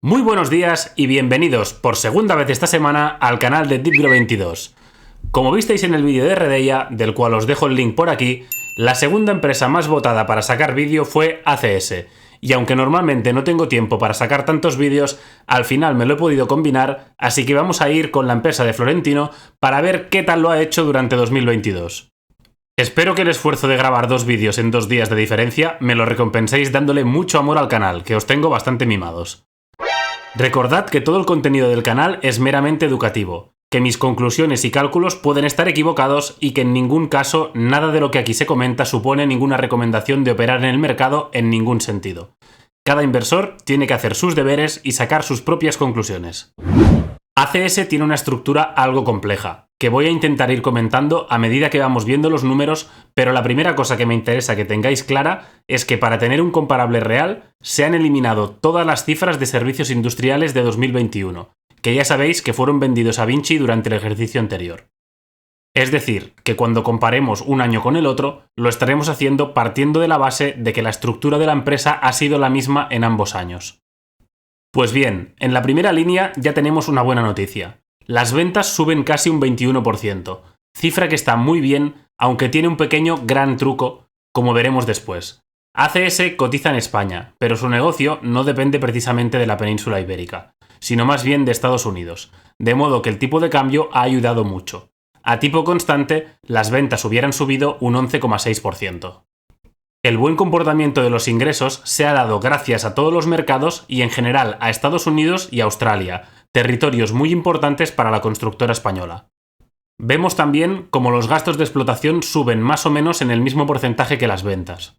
Muy buenos días y bienvenidos por segunda vez esta semana al canal de DeepGrow22. Como visteis en el vídeo de Redeia, del cual os dejo el link por aquí, la segunda empresa más votada para sacar vídeo fue ACS, y aunque normalmente no tengo tiempo para sacar tantos vídeos, al final me lo he podido combinar, así que vamos a ir con la empresa de Florentino para ver qué tal lo ha hecho durante 2022. Espero que el esfuerzo de grabar 2 vídeos en 2 días de diferencia me lo recompenséis dándole mucho amor al canal, que os tengo bastante mimados. Recordad que todo el contenido del canal es meramente educativo, que mis conclusiones y cálculos pueden estar equivocados y que en ningún caso nada de lo que aquí se comenta supone ninguna recomendación de operar en el mercado en ningún sentido. Cada inversor tiene que hacer sus deberes y sacar sus propias conclusiones. ACS tiene una estructura algo compleja, que voy a intentar ir comentando a medida que vamos viendo los números, pero la primera cosa que me interesa que tengáis clara es que para tener un comparable real se han eliminado todas las cifras de servicios industriales de 2021, que ya sabéis que fueron vendidos a Vinci durante el ejercicio anterior. Es decir, que cuando comparemos un año con el otro, lo estaremos haciendo partiendo de la base de que la estructura de la empresa ha sido la misma en ambos años. Pues bien, en la primera línea ya tenemos una buena noticia. Las ventas suben casi un 21%, cifra que está muy bien, aunque tiene un pequeño gran truco, como veremos después. ACS cotiza en España, pero su negocio no depende precisamente de la península ibérica, sino más bien de Estados Unidos, de modo que el tipo de cambio ha ayudado mucho. A tipo constante, las ventas hubieran subido un 11,6%. El buen comportamiento de los ingresos se ha dado gracias a todos los mercados y en general a Estados Unidos y Australia, territorios muy importantes para la constructora española. Vemos también cómo los gastos de explotación suben más o menos en el mismo porcentaje que las ventas.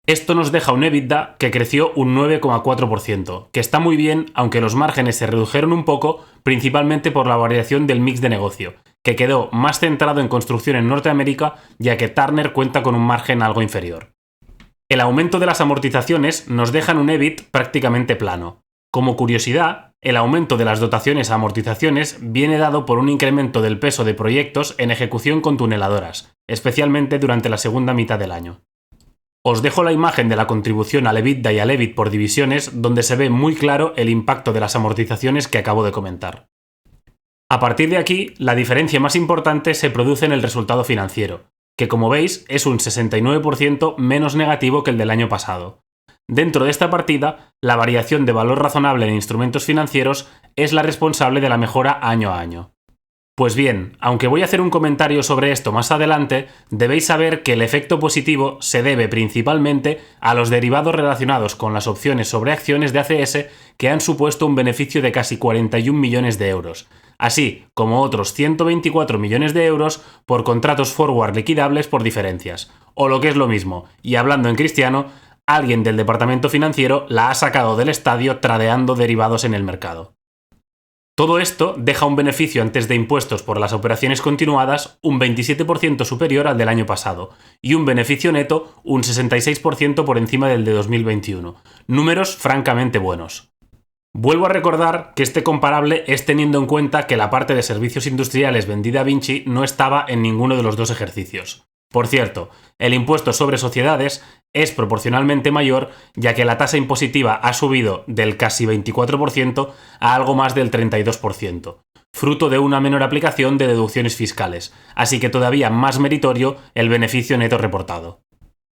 Esto nos deja un EBITDA que creció un 9,4%, que está muy bien aunque los márgenes se redujeron un poco, principalmente por la variación del mix de negocio, que quedó más centrado en construcción en Norteamérica, ya que Turner cuenta con un margen algo inferior. El aumento de las amortizaciones nos deja un EBIT prácticamente plano. Como curiosidad, el aumento de las dotaciones a amortizaciones viene dado por un incremento del peso de proyectos en ejecución con tuneladoras, especialmente durante la segunda mitad del año. Os dejo la imagen de la contribución al EBITDA y al EBIT por divisiones, donde se ve muy claro el impacto de las amortizaciones que acabo de comentar. A partir de aquí, la diferencia más importante se produce en el resultado financiero, que como veis es un 69% menos negativo que el del año pasado. Dentro de esta partida, la variación de valor razonable en instrumentos financieros es la responsable de la mejora año a año. Pues bien, aunque voy a hacer un comentario sobre esto más adelante, debéis saber que el efecto positivo se debe principalmente a los derivados relacionados con las opciones sobre acciones de ACS que han supuesto un beneficio de casi 41 millones de euros, así como otros 124 millones de euros por contratos forward liquidables por diferencias, o lo que es lo mismo, y hablando en cristiano, alguien del departamento financiero la ha sacado del estadio tradeando derivados en el mercado. Todo esto deja un beneficio antes de impuestos por las operaciones continuadas un 27% superior al del año pasado y un beneficio neto un 66% por encima del de 2021. Números francamente buenos. Vuelvo a recordar que este comparable es teniendo en cuenta que la parte de servicios industriales vendida a Vinci no estaba en ninguno de los dos ejercicios. Por cierto, el impuesto sobre sociedades es proporcionalmente mayor, ya que la tasa impositiva ha subido del casi 24% a algo más del 32%, fruto de una menor aplicación de deducciones fiscales, así que todavía más meritorio el beneficio neto reportado.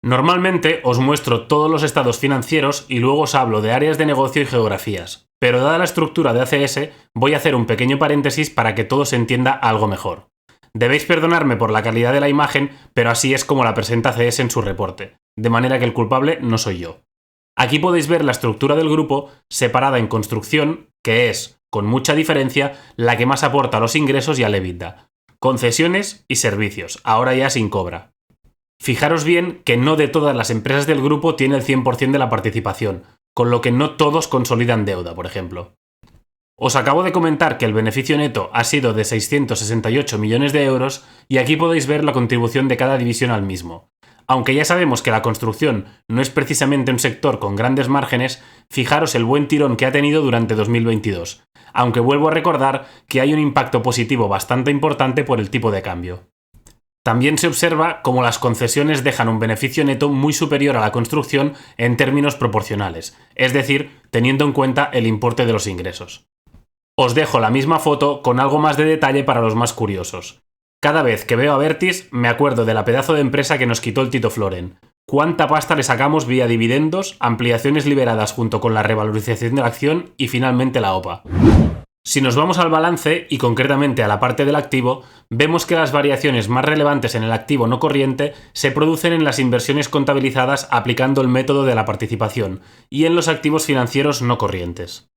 Normalmente os muestro todos los estados financieros y luego os hablo de áreas de negocio y geografías, pero dada la estructura de ACS, voy a hacer un pequeño paréntesis para que todo se entienda algo mejor. Debéis perdonarme por la calidad de la imagen, pero así es como la presenta ACS en su reporte, de manera que el culpable no soy yo. Aquí podéis ver la estructura del grupo separada en construcción, que es, con mucha diferencia, la que más aporta a los ingresos y al EBITDA, concesiones y servicios, ahora ya sin cobra. Fijaros bien que no de todas las empresas del grupo tiene el 100% de la participación, con lo que no todos consolidan deuda, por ejemplo. Os acabo de comentar que el beneficio neto ha sido de 668 millones de euros y aquí podéis ver la contribución de cada división al mismo. Aunque ya sabemos que la construcción no es precisamente un sector con grandes márgenes, fijaros el buen tirón que ha tenido durante 2022, aunque vuelvo a recordar que hay un impacto positivo bastante importante por el tipo de cambio. También se observa cómo las concesiones dejan un beneficio neto muy superior a la construcción en términos proporcionales, es decir, teniendo en cuenta el importe de los ingresos. Os dejo la misma foto con algo más de detalle para los más curiosos. Cada vez que veo a Abertis me acuerdo de la pedazo de empresa que nos quitó el Tito Floren. ¿Cuánta pasta le sacamos vía dividendos, ampliaciones liberadas junto con la revalorización de la acción y finalmente la OPA? Si nos vamos al balance y concretamente a la parte del activo, vemos que las variaciones más relevantes en el activo no corriente se producen en las inversiones contabilizadas aplicando el método de la participación y en los activos financieros no corrientes.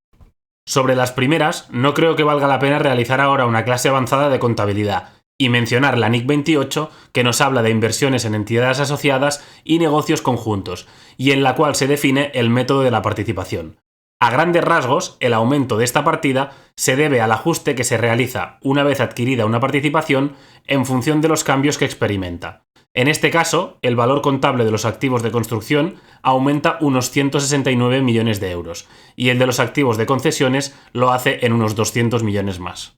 Sobre las primeras, no creo que valga la pena realizar ahora una clase avanzada de contabilidad y mencionar la NIC 28, que nos habla de inversiones en entidades asociadas y negocios conjuntos, y en la cual se define el método de la participación. A grandes rasgos, el aumento de esta partida se debe al ajuste que se realiza una vez adquirida una participación en función de los cambios que experimenta. En este caso, el valor contable de los activos de construcción aumenta unos 169 millones de euros y el de los activos de concesiones lo hace en unos 200 millones más.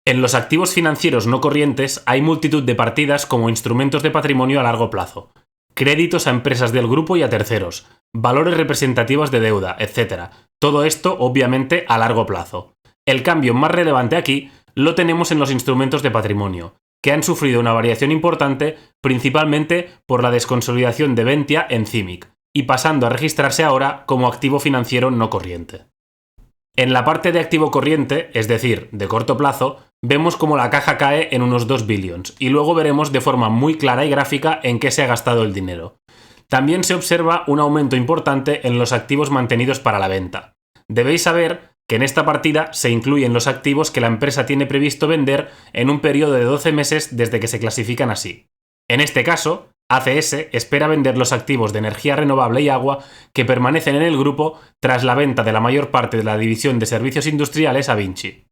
En los activos financieros no corrientes hay multitud de partidas como instrumentos de patrimonio a largo plazo, créditos a empresas del grupo y a terceros, valores representativos de deuda, etc. Todo esto, obviamente, a largo plazo. El cambio más relevante aquí lo tenemos en los instrumentos de patrimonio, que han sufrido una variación importante principalmente por la desconsolidación de Ventia en CIMIC, y pasando a registrarse ahora como activo financiero no corriente. En la parte de activo corriente, es decir, de corto plazo, vemos como la caja cae en unos 2 billions y luego veremos de forma muy clara y gráfica en qué se ha gastado el dinero. También se observa un aumento importante en los activos mantenidos para la venta. Debéis saber que en esta partida se incluyen los activos que la empresa tiene previsto vender en un periodo de 12 meses desde que se clasifican así. En este caso, ACS espera vender los activos de energía renovable y agua que permanecen en el grupo tras la venta de la mayor parte de la división de servicios industriales a Vinci.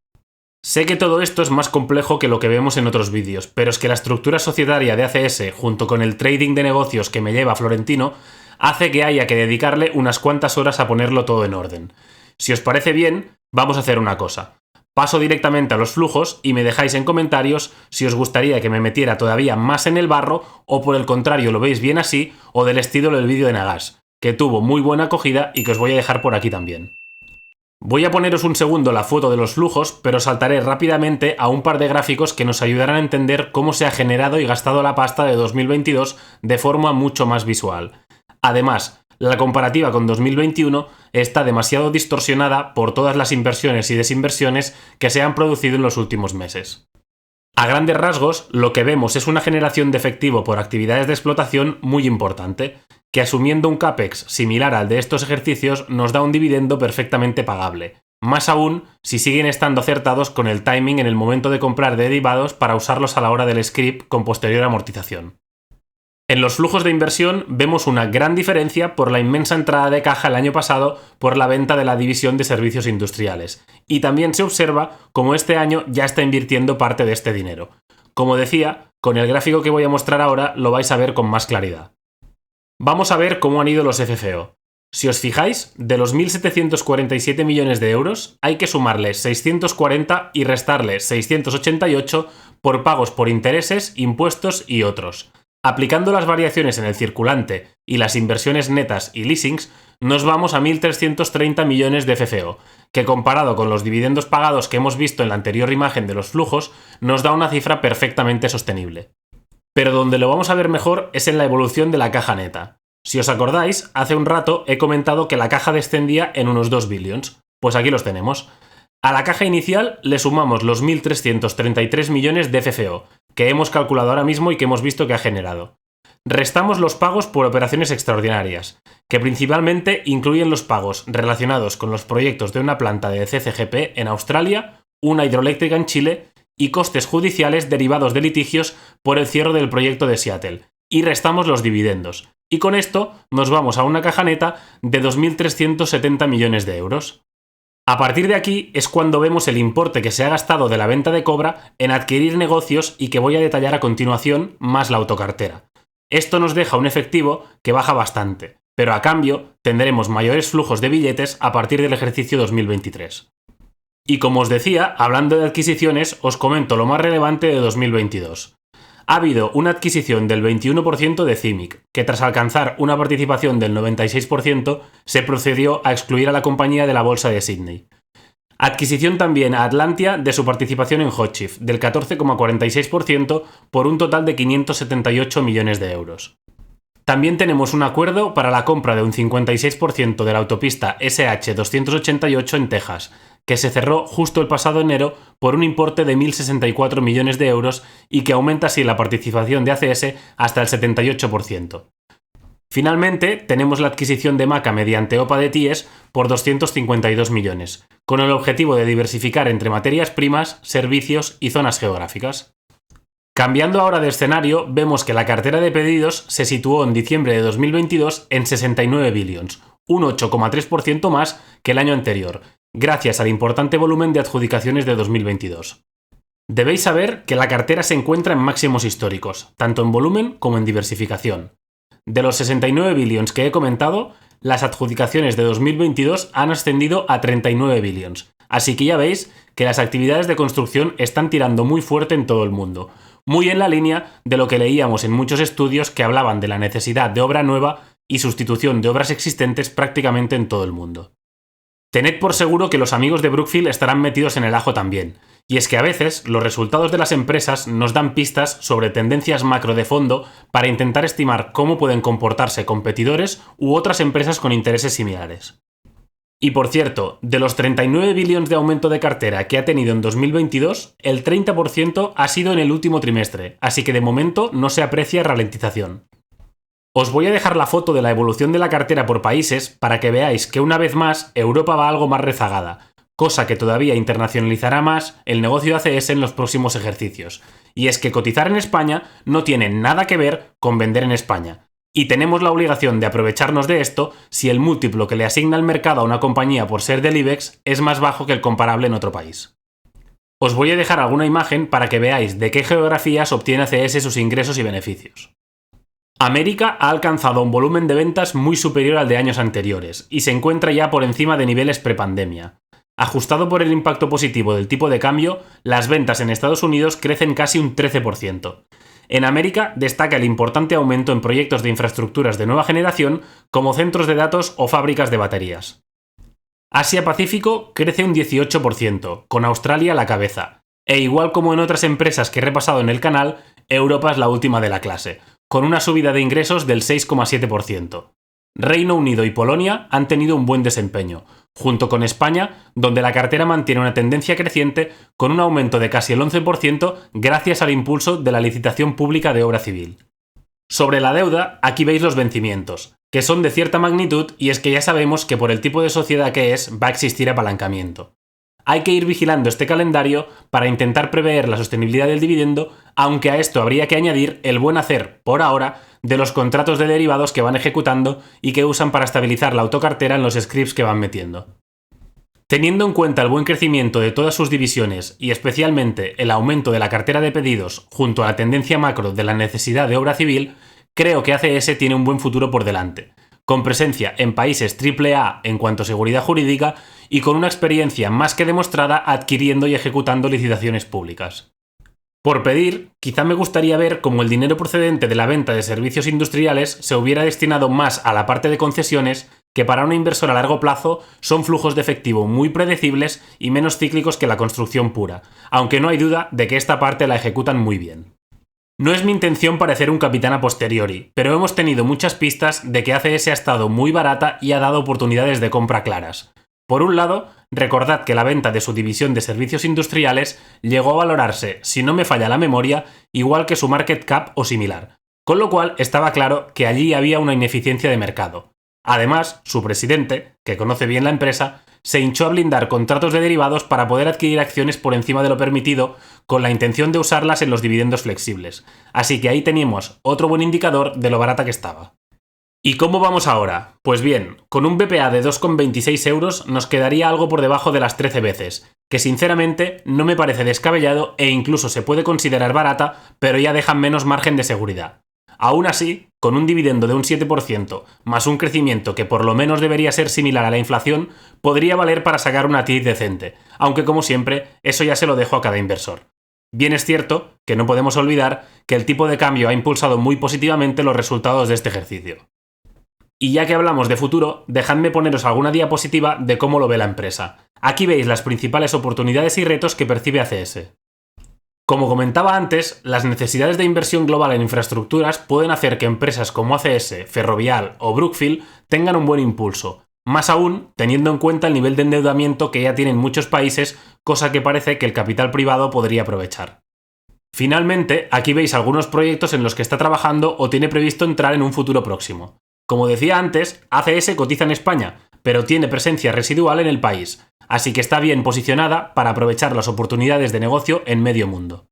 Sé que todo esto es más complejo que lo que vemos en otros vídeos, pero es que la estructura societaria de ACS, junto con el trading de negocios que me lleva Florentino, hace que haya que dedicarle unas cuantas horas a ponerlo todo en orden. Si os parece bien, vamos a hacer una cosa. Paso directamente a los flujos y me dejáis en comentarios si os gustaría que me metiera todavía más en el barro o por el contrario lo veis bien así o del estilo del vídeo de Nagas, que tuvo muy buena acogida y que os voy a dejar por aquí también. Voy a poneros un segundo la foto de los flujos, pero saltaré rápidamente a un par de gráficos que nos ayudarán a entender cómo se ha generado y gastado la pasta de 2022 de forma mucho más visual. Además, la comparativa con 2021 está demasiado distorsionada por todas las inversiones y desinversiones que se han producido en los últimos meses. A grandes rasgos, lo que vemos es una generación de efectivo por actividades de explotación muy importante, que asumiendo un CAPEX similar al de estos ejercicios nos da un dividendo perfectamente pagable, más aún si siguen estando acertados con el timing en el momento de comprar derivados para usarlos a la hora del script con posterior amortización. En los flujos de inversión vemos una gran diferencia por la inmensa entrada de caja el año pasado por la venta de la división de servicios industriales, y también se observa cómo este año ya está invirtiendo parte de este dinero. Como decía, con el gráfico que voy a mostrar ahora lo vais a ver con más claridad. Vamos a ver cómo han ido los FFO. Si os fijáis, de los 1.747 millones de euros hay que sumarle 640 y restarle 688 por pagos por intereses, impuestos y otros. Aplicando las variaciones en el circulante y las inversiones netas y leasings, nos vamos a 1.330 millones de FFO, que comparado con los dividendos pagados que hemos visto en la anterior imagen de los flujos, nos da una cifra perfectamente sostenible. Pero donde lo vamos a ver mejor es en la evolución de la caja neta. Si os acordáis, hace un rato he comentado que la caja descendía en unos 2 billions. Pues aquí los tenemos. A la caja inicial le sumamos los 1.333 millones de FFO, que hemos calculado ahora mismo y que hemos visto que ha generado. Restamos los pagos por operaciones extraordinarias, que principalmente incluyen los pagos relacionados con los proyectos de una planta de CCGP en Australia, una hidroeléctrica en Chile y costes judiciales derivados de litigios por el cierre del proyecto de Seattle, y restamos los dividendos. Y con esto nos vamos a una caja neta de 2.370 millones de euros. A partir de aquí es cuando vemos el importe que se ha gastado de la venta de Cobra en adquirir negocios y que voy a detallar a continuación, más la autocartera. Esto nos deja un efectivo que baja bastante, pero a cambio tendremos mayores flujos de billetes a partir del ejercicio 2023. Y como os decía, hablando de adquisiciones, os comento lo más relevante de 2022. Ha habido una adquisición del 21% de CIMIC, que tras alcanzar una participación del 96%, se procedió a excluir a la compañía de la bolsa de Sydney. Adquisición también a Atlantia de su participación en Hochschild, del 14,46% por un total de 578 millones de euros. También tenemos un acuerdo para la compra de un 56% de la autopista SH-288 en Texas, que se cerró justo el pasado enero por un importe de 1.064 millones de euros y que aumenta así la participación de ACS hasta el 78%. Finalmente, tenemos la adquisición de Maca mediante OPA de TIES por 252 millones, con el objetivo de diversificar entre materias primas, servicios y zonas geográficas. Cambiando ahora de escenario, vemos que la cartera de pedidos se situó en diciembre de 2022 en 69 billions, un 8,3% más que el año anterior, gracias al importante volumen de adjudicaciones de 2022. Debéis saber que la cartera se encuentra en máximos históricos, tanto en volumen como en diversificación. De los 69 billions que he comentado, las adjudicaciones de 2022 han ascendido a 39 billions, así que ya veis que las actividades de construcción están tirando muy fuerte en todo el mundo, muy en la línea de lo que leíamos en muchos estudios que hablaban de la necesidad de obra nueva y sustitución de obras existentes prácticamente en todo el mundo. Tened por seguro que los amigos de Brookfield estarán metidos en el ajo también, y es que a veces los resultados de las empresas nos dan pistas sobre tendencias macro de fondo para intentar estimar cómo pueden comportarse competidores u otras empresas con intereses similares. Y por cierto, de los 39 billones de aumento de cartera que ha tenido en 2022, el 30% ha sido en el último trimestre, así que de momento no se aprecia ralentización. Os voy a dejar la foto de la evolución de la cartera por países para que veáis que una vez más Europa va algo más rezagada, cosa que todavía internacionalizará más el negocio de ACS en los próximos ejercicios. Y es que cotizar en España no tiene nada que ver con vender en España. Y tenemos la obligación de aprovecharnos de esto si el múltiplo que le asigna el mercado a una compañía por ser del IBEX es más bajo que el comparable en otro país. Os voy a dejar alguna imagen para que veáis de qué geografías obtiene ACS sus ingresos y beneficios. América ha alcanzado un volumen de ventas muy superior al de años anteriores y se encuentra ya por encima de niveles prepandemia. Ajustado por el impacto positivo del tipo de cambio, las ventas en Estados Unidos crecen casi un 13%. En América destaca el importante aumento en proyectos de infraestructuras de nueva generación como centros de datos o fábricas de baterías. Asia-Pacífico crece un 18%, con Australia a la cabeza. E igual como en otras empresas que he repasado en el canal, Europa es la última de la clase, con una subida de ingresos del 6,7%. Reino Unido y Polonia han tenido un buen desempeño, junto con España, donde la cartera mantiene una tendencia creciente con un aumento de casi el 11% gracias al impulso de la licitación pública de obra civil. Sobre la deuda, aquí veis los vencimientos, que son de cierta magnitud y es que ya sabemos que por el tipo de sociedad que es va a existir apalancamiento. Hay que ir vigilando este calendario para intentar prever la sostenibilidad del dividendo, aunque a esto habría que añadir el buen hacer, por ahora, de los contratos de derivados que van ejecutando y que usan para estabilizar la autocartera en los scripts que van metiendo. Teniendo en cuenta el buen crecimiento de todas sus divisiones y especialmente el aumento de la cartera de pedidos junto a la tendencia macro de la necesidad de obra civil, creo que ACS tiene un buen futuro por delante, con presencia en países AAA en cuanto a seguridad jurídica y con una experiencia más que demostrada adquiriendo y ejecutando licitaciones públicas. Por pedir, quizá me gustaría ver cómo el dinero procedente de la venta de servicios industriales se hubiera destinado más a la parte de concesiones, que para un inversor a largo plazo son flujos de efectivo muy predecibles y menos cíclicos que la construcción pura, aunque no hay duda de que esta parte la ejecutan muy bien. No es mi intención parecer un capitán a posteriori, pero hemos tenido muchas pistas de que ACS ha estado muy barata y ha dado oportunidades de compra claras. Por un lado, recordad que la venta de su división de servicios industriales llegó a valorarse, si no me falla la memoria, igual que su market cap o similar, con lo cual estaba claro que allí había una ineficiencia de mercado. Además, su presidente, que conoce bien la empresa, se hinchó a blindar contratos de derivados para poder adquirir acciones por encima de lo permitido, con la intención de usarlas en los dividendos flexibles. Así que ahí teníamos otro buen indicador de lo barata que estaba. ¿Y cómo vamos ahora? Pues bien, con un BPA de 2,26 euros nos quedaría algo por debajo de las 13 veces, que sinceramente no me parece descabellado e incluso se puede considerar barata, pero ya deja menos margen de seguridad. Aún así, con un dividendo de un 7%, más un crecimiento que por lo menos debería ser similar a la inflación, podría valer para sacar una TIR decente, aunque como siempre, eso ya se lo dejo a cada inversor. Bien es cierto que no podemos olvidar que el tipo de cambio ha impulsado muy positivamente los resultados de este ejercicio. Y ya que hablamos de futuro, dejadme poneros alguna diapositiva de cómo lo ve la empresa. Aquí veis las principales oportunidades y retos que percibe ACS. Como comentaba antes, las necesidades de inversión global en infraestructuras pueden hacer que empresas como ACS, Ferrovial o Brookfield tengan un buen impulso, más aún teniendo en cuenta el nivel de endeudamiento que ya tienen muchos países, cosa que parece que el capital privado podría aprovechar. Finalmente, aquí veis algunos proyectos en los que está trabajando o tiene previsto entrar en un futuro próximo. Como decía antes, ACS cotiza en España, pero tiene presencia residual en el país, así que está bien posicionada para aprovechar las oportunidades de negocio en medio mundo.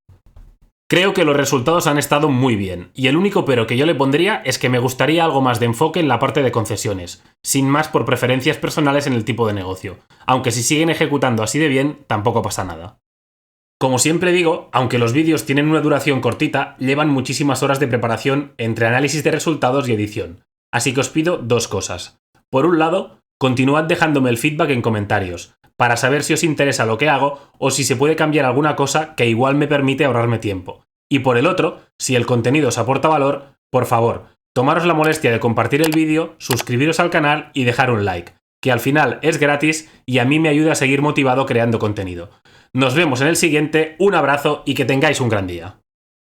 Creo que los resultados han estado muy bien, y el único pero que yo le pondría es que me gustaría algo más de enfoque en la parte de concesiones, sin más por preferencias personales en el tipo de negocio, aunque si siguen ejecutando así de bien, tampoco pasa nada. Como siempre digo, aunque los vídeos tienen una duración cortita, llevan muchísimas horas de preparación entre análisis de resultados y edición. Así que os pido dos cosas. Por un lado, continuad dejándome el feedback en comentarios, para saber si os interesa lo que hago o si se puede cambiar alguna cosa que igual me permite ahorrarme tiempo. Y por el otro, si el contenido os aporta valor, por favor, tomaros la molestia de compartir el vídeo, suscribiros al canal y dejar un like, que al final es gratis y a mí me ayuda a seguir motivado creando contenido. Nos vemos en el siguiente, un abrazo y que tengáis un gran día.